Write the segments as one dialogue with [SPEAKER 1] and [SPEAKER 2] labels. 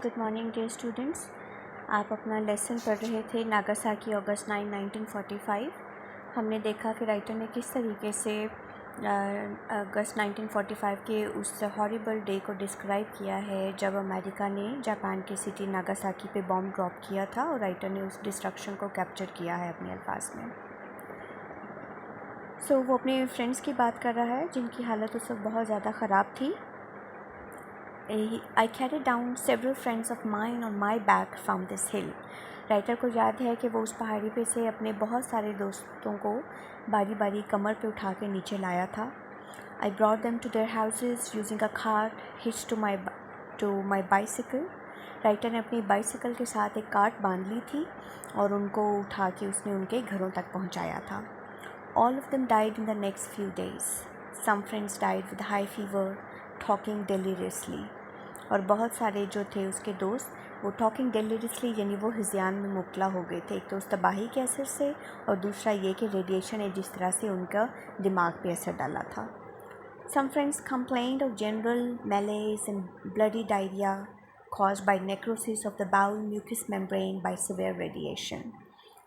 [SPEAKER 1] Good morning dear students. आप अपना lesson पढ़ रहे थे नागासाकी अगस्त 9, 1945। हमने देखा कि राइटर ने किस तरीके से अगस्त 1945 के उस हॉरिबल डे को डिस्क्राइब किया है जब अमेरिका ने जापान की सिटी नागासाकी पे बॉम्ब ड्रॉप किया था, और राइटर ने उस डिस्ट्रक्शन को कैप्चर किया है अपने अल्फाज में। वो अपने फ्रेंड्स की बात कर रहा है जिनकी हालत उस वक्त बहुत ज़्यादा ख़राब थी। I carried down several friends of mine on my back from this hill. Writer को याद है कि वो उस पहाड़ी पे से अपने बहुत सारे दोस्तों को बारी बारी कमर पे उठा के नीचे लाया था। I brought them to their houses using a cart hitched to my bicycle. Writer ने अपनी बाइसिकल के साथ एक कार्ट बांध ली थी और उनको उठा के उसने उनके घरों तक पहुंचाया था। All of them died in the next few days. Some friends died with high fever, talking deliriously. और बहुत सारे जो थे उसके दोस्त वो टॉकिंग डेलिरियसली यानी वो हिज़्यान में मुब्तला हो गए थे। एक तो उस तबाही के असर से और दूसरा ये कि रेडिएशन ने जिस तरह से उनका दिमाग पे असर डाला था। Some friends complained of general malaise and bloody diarrhoea caused by necrosis of the bowel mucous membrane by severe radiation.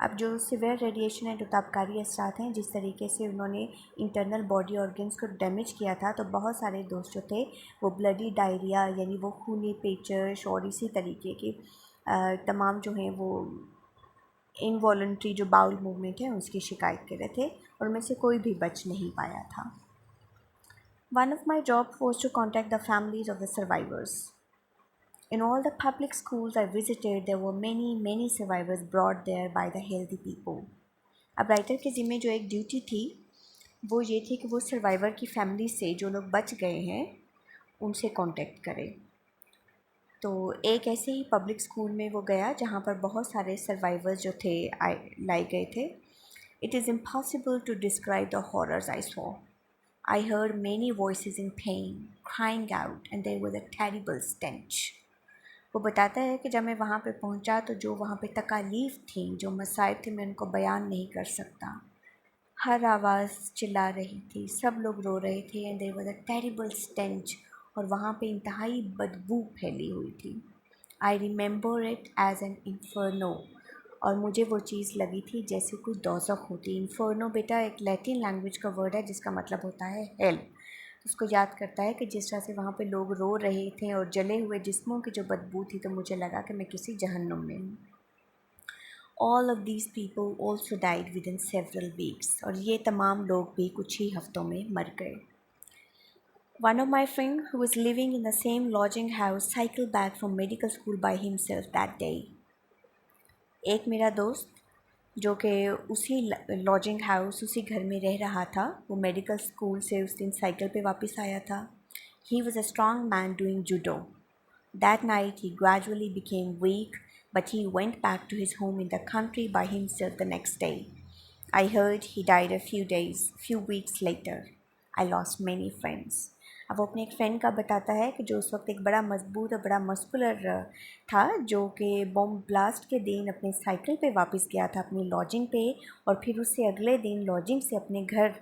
[SPEAKER 1] अब जो सिवियर रेडिएशन है, जो तापकारी असरात हैं, जिस तरीके से उन्होंने इंटरनल बॉडी ऑर्गन्स को डैमेज किया था, तो बहुत सारे दोस्त जो थे वो ब्लडी डायरिया यानी वो खूनी पेचश और इसी तरीके की तमाम जो हैं वो इनवॉलंट्री जो बाउल मूवमेंट है उसकी शिकायत कर रहे थे, और उनमें से कोई भी बच नहीं पाया था। One of my job was to contact the families of the survivors. In all the public schools I visited, there were many survivors brought there by the healthy people. अब राइटर के ज़िम्मे जो एक ड्यूटी थी वो ये थी कि वो सर्वाइवर की फैमिली से जो लोग बच गए हैं उनसे कांटेक्ट करें। तो एक ऐसे ही पब्लिक स्कूल में वो गया जहाँ पर बहुत सारे सर्वाइवर्स जो थे लाए गए थे। It is impossible to describe the horrors I saw. I heard many voices in pain, crying out, and there was a terrible stench. वो बताता है कि जब मैं वहाँ पे पहुँचा तो जो वहाँ पे तकालीफ थी, जो मसाइब थे, मैं उनको बयान नहीं कर सकता। हर आवाज़ चिल्ला रही थी, सब लोग रो रहे थे, and there was a terrible stench, और वहाँ पे इंतहाई बदबू फैली हुई थी। I remember it as an inferno, और मुझे वो चीज़ लगी थी जैसे कोई दोज़ख होती। इन्फर्नो बेटा एक लैटिन लैंग्वेज का वर्ड है जिसका मतलब होता है हेल। उसको याद करता है कि जिस तरह से वहाँ पे लोग रो रहे थे और जले हुए जिस्मों की जो बदबू थी, तो मुझे लगा कि मैं किसी जहन्नुम में हूँ। All of these people also died within several weeks, और ये तमाम लोग भी कुछ ही हफ्तों में मर गए। One of my friends who was living in the same lodging house cycled back from medical school by himself that day. एक मेरा दोस्त जो कि उसी लॉजिंग हाउस उसी घर में रह रहा था, वो मेडिकल स्कूल से उस दिन साइकिल पे वापस आया था। He was a strong man doing judo. That night he gradually became weak, but he went back to his home in the country by himself the next day. I heard he died a few weeks later. I lost many friends. अब वो अपने एक friend का बताता है कि जो उस वक्त एक बड़ा मजबूत और बड़ा मस्कुलर था, जो कि बॉम्ब ब्लास्ट के दिन अपने साइकिल पे वापस गया था अपनी लॉजिंग पे, और फिर उससे अगले दिन लॉजिंग से अपने घर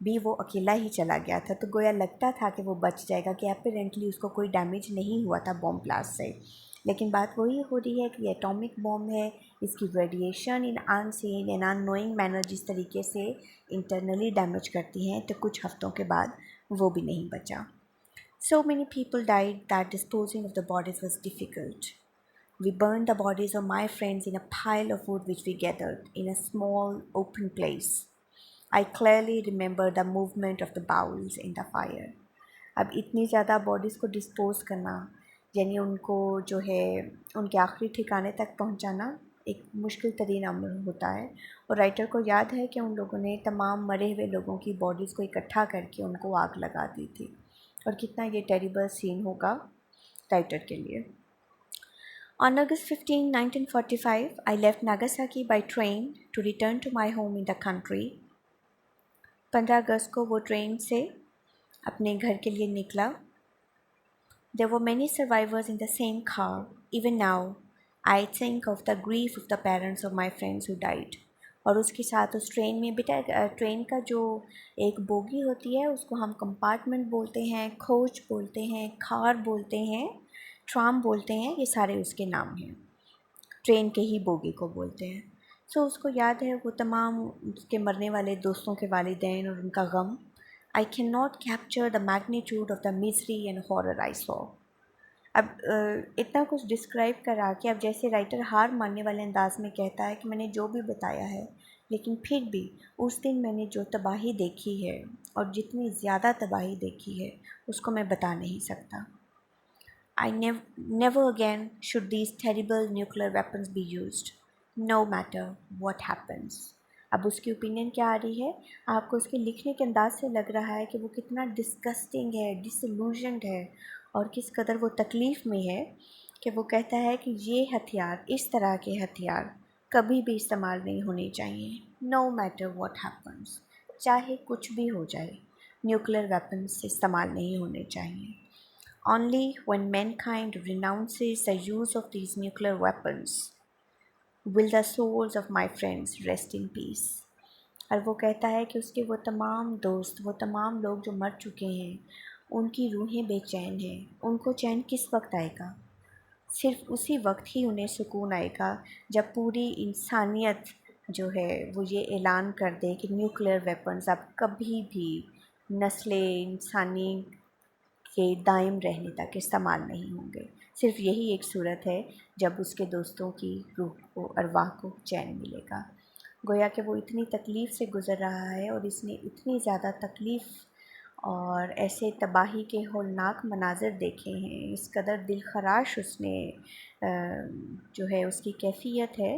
[SPEAKER 1] भी वो अकेला ही चला गया था। तो गोया लगता था कि वो बच जाएगा, कि अपेरेंटली उसको कोई डैमेज नहीं हुआ था बॉम्ब ब्लास्ट से। लेकिन बात वही हो रही है कि ये एटॉमिक बॉम्ब है, इसकी radiation in unseen and annoying manner जिस तरीके से इंटरनली डैमेज करती हैं, तो कुछ हफ्तों के बाद वो भी नहीं बचा। So many people died that disposing of the bodies was difficult. We burned the bodies of my friends in a pile of wood which we gathered in a small open place. I clearly remember the movement of the bowels in the fire. अब इतनी ज़्यादा bodies को dispose करना, यानी उनको जो है उनके आखिरी ठिकाने तक पहुंचाना, एक मुश्किल तरीन अमल होता है। और राइटर को याद है कि उन लोगों ने तमाम मरे हुए लोगों की बॉडीज़ को इकट्ठा करके उनको आग लगा दी थी, और कितना ये टेरिबल सीन होगा राइटर के लिए। On August 15, 1945, I left Nagasaki by train to return to my home in the country. 15 अगस्त को वो ट्रेन से अपने घर के लिए निकला। There were many survivors in the same car. Even now, I think of the grief of the parents of my friends who died. और उसके साथ उस ट्रेन में बेटा, ट्रेन का जो एक बोगी होती है उसको हम कंपार्टमेंट बोलते हैं, कोच बोलते हैं, कार बोलते हैं। ट्राम बोलते हैं, ये सारे उसके नाम हैं। ट्रेन के ही बोगी को बोलते हैं। सो उसको याद है वो तमाम उसके मरने वाले दोस्तों के वालिदैन और उनका गम। I can not capture the magnitude of the misery and horror I saw. अब इतना कुछ डिस्क्राइब करा कि अब जैसे राइटर हार मानने वाले अंदाज में कहता है कि मैंने जो भी बताया है, लेकिन फिर भी उस दिन मैंने जो तबाही देखी है और जितनी ज़्यादा तबाही देखी है उसको मैं बता नहीं सकता। Never again should these terrible nuclear weapons be used, no matter what happens. अब उसकी ओपिनियन क्या आ रही है? आपको उसके लिखने के अंदाज से लग रहा है कि वो कितना डिस्गस्टिंग है, डिसइल्यूजन्ड है और किस कदर वो तकलीफ़ में है कि वो कहता है कि ये हथियार, इस तरह के हथियार कभी भी इस्तेमाल नहीं होने चाहिए, नो मैटर व्हाट हैपन्स, चाहे कुछ भी हो जाए, न्यूक्लियर वेपन्स इस्तेमाल नहीं होने चाहिए। Only when mankind renounces the use of these nuclear weapons will the souls of my friends rest in peace. और वो कहता है कि उसके वो तमाम दोस्त, वो तमाम लोग जो मर चुके हैं, उनकी रूहें बेचैन हैं। उनको चैन किस वक्त आएगा? सिर्फ उसी वक्त ही उन्हें सुकून आएगा जब पूरी इंसानियत जो है वो ये ऐलान कर दे कि न्यूक्लियर वेपन्स अब कभी भी नस्ल इंसानी के दायम रहने तक इस्तेमाल नहीं होंगे। सिर्फ यही एक सूरत है जब उसके दोस्तों की रूह को, अरवाह को चैन मिलेगा। गोया कि वो इतनी तकलीफ़ से गुज़र रहा है और इसने इतनी ज़्यादा तकलीफ़ और ऐसे तबाही के होलनाक मनाज़र देखे हैं, इस कदर दिल खराश उसने जो है उसकी कैफ़ियत है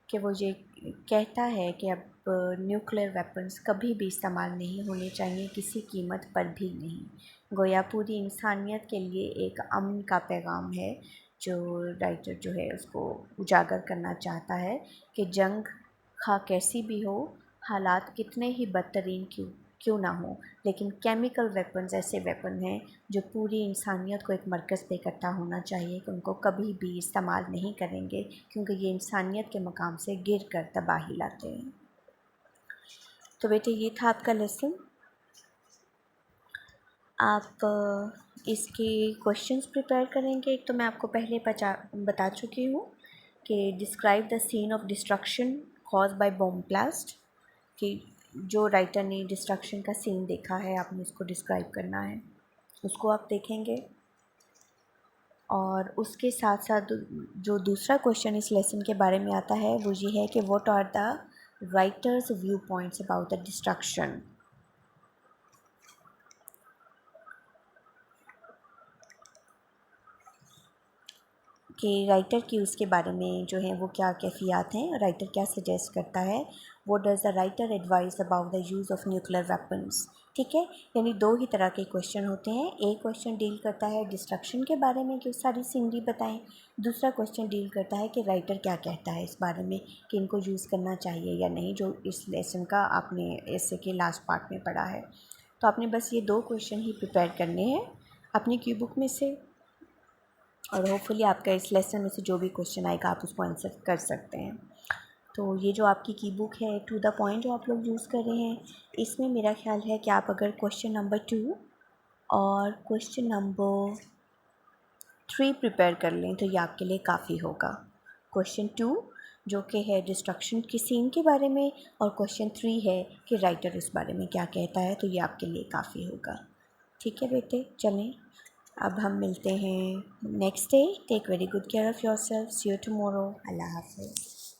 [SPEAKER 1] कि वो ये कहता है कि अब न्यूक्लियर वेपन्स कभी भी इस्तेमाल नहीं होने चाहिए, किसी कीमत पर भी नहीं। गोया पूरी इंसानियत के लिए एक अमन का पैगाम है जो राइटर जो है उसको उजागर करना चाहता है कि जंग खा कैसी भी हो, हालात कितने ही बदतरीन क्यों ना हो, लेकिन केमिकल वेपन्स ऐसे वेपन हैं जो पूरी इंसानियत को एक मरकज़ पे इकट्ठा होना चाहिए कि उनको कभी भी इस्तेमाल नहीं करेंगे, क्योंकि ये इंसानियत के मकाम से गिर कर तबाही लाते हैं। तो बेटे ये था आपका लेसन। आप इसके क्वेश्चंस प्रिपेयर करेंगे। एक तो मैं आपको पहले बता चुकी हूँ कि describe the scene of destruction cause by bomb blast, कि जो राइटर ने डिस्ट्रक्शन का सीन देखा है आपने उसको डिस्क्राइब करना है, उसको आप देखेंगे। और उसके साथ साथ जो दूसरा क्वेश्चन इस लेसन के बारे में आता है वो ये है कि what are the writer's viewpoints about the destruction. कि राइटर की उसके बारे में जो है वो क्या कैफियत हैं, राइटर क्या सजेस्ट करता है, what does the writer advice about the use of nuclear weapons. ठीक है, यानी दो ही तरह के क्वेश्चन होते हैं। एक क्वेश्चन डील करता है डिस्ट्रक्शन के बारे में कि सारी सीनरी बताएं, दूसरा क्वेश्चन डील करता है कि राइटर क्या कहता है इस बारे में कि इनको यूज़ करना चाहिए या नहीं, जो इस लेसन का आपने ऐसे के लास्ट पार्ट में पढ़ा है। तो आपने बस ये दो क्वेश्चन ही प्रिपेयर करने हैं अपनी की बुक में से, और होपफुली आपका इस लेसन में से जो भी क्वेश्चन आएगा आप उसको आंसर कर सकते हैं। तो ये जो आपकी की बुक है टू द पॉइंट जो आप लोग यूज़ कर रहे हैं, इसमें मेरा ख्याल है कि आप अगर क्वेश्चन नंबर 2 और क्वेश्चन नंबर 3 प्रिपेयर कर लें तो ये आपके लिए काफ़ी होगा। क्वेश्चन 2 जो कि है डिस्ट्रक्शन की सीन के बारे में, और क्वेश्चन 3 है कि राइटर उस बारे में क्या कहता है, तो ये आपके लिए काफ़ी होगा। ठीक है बेटे, चलें अब हम मिलते हैं next day. Take very good care of yourself. See you tomorrow. Allah हाफ़िज़।